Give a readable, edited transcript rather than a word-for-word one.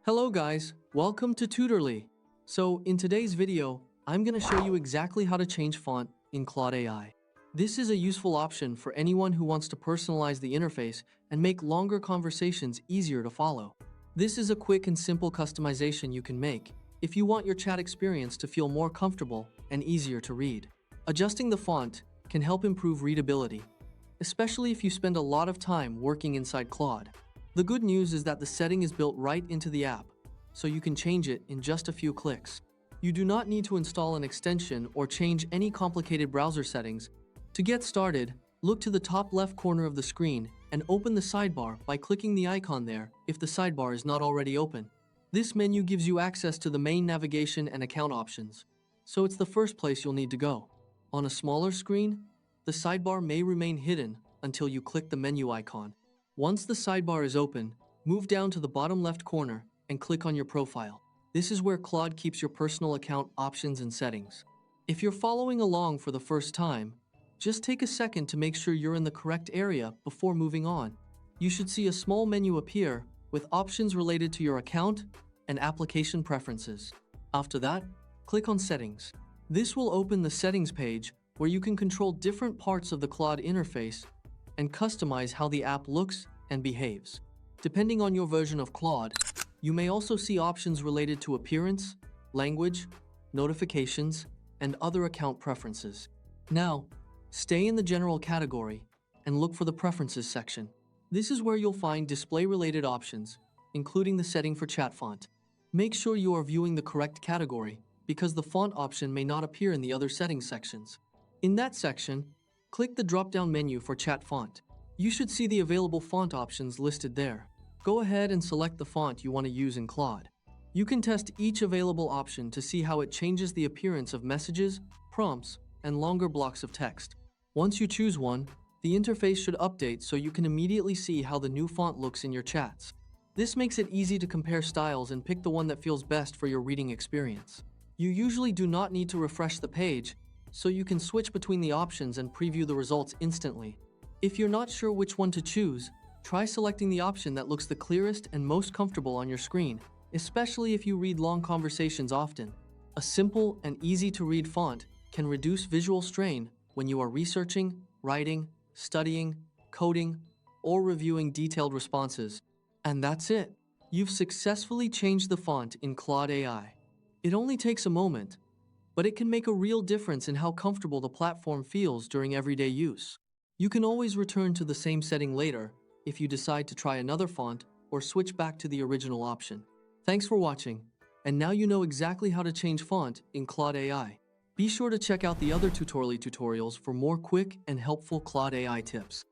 Hello guys, welcome to Tutorly. So in today's video, I'm going to show you exactly how to change font in Claude AI. This is a useful option for anyone who wants to personalize the interface and make longer conversations easier to follow. This is a quick and simple customization you can make if you want your chat experience to feel more comfortable and easier to read. Adjusting the font can help improve readability, especially if you spend a lot of time working inside Claude. The good news is that the setting is built right into the app, so you can change it in just a few clicks. You do not need to install an extension or change any complicated browser settings. To get started, look to the top left corner of the screen and open the sidebar by clicking the icon there if the sidebar is not already open. This menu gives you access to the main navigation and account options, so it's the first place you'll need to go. On a smaller screen, the sidebar may remain hidden until you click the menu icon. Once the sidebar is open, move down to the bottom left corner and click on your profile. This is where Claude keeps your personal account options and settings. If you're following along for the first time, just take a second to make sure you're in the correct area before moving on. You should see a small menu appear with options related to your account and application preferences. After that, click on Settings. This will open the Settings page where you can control different parts of the Claude interface and customize how the app looks and behaves. Depending on your version of Claude, you may also see options related to appearance, language, notifications, and other account preferences. Now, stay in the General category and look for the Preferences section. This is where you'll find display-related options, including the setting for chat font. Make sure you are viewing the correct category because the font option may not appear in the other settings sections. In that section, click the drop-down menu for chat font. You should see the available font options listed there. Go ahead and select the font you want to use in Claude. You can test each available option to see how it changes the appearance of messages, prompts, and longer blocks of text. Once you choose one, the interface should update so you can immediately see how the new font looks in your chats. This makes it easy to compare styles and pick the one that feels best for your reading experience. You usually do not need to refresh the page, so you can switch between the options and preview the results instantly. If you're not sure which one to choose, try selecting the option that looks the clearest and most comfortable on your screen, especially if you read long conversations often. A simple and easy-to-read font can reduce visual strain when you are researching, writing, studying, coding, or reviewing detailed responses. And that's it. You've successfully changed the font in Claude AI. It only takes a moment, but it can make a real difference in how comfortable the platform feels during everyday use. You can always return to the same setting later if you decide to try another font or switch back to the original option. Thanks for watching, and now you know exactly how to change font in Claude AI. Be sure to check out the other Tutorly tutorials for more quick and helpful Claude AI tips.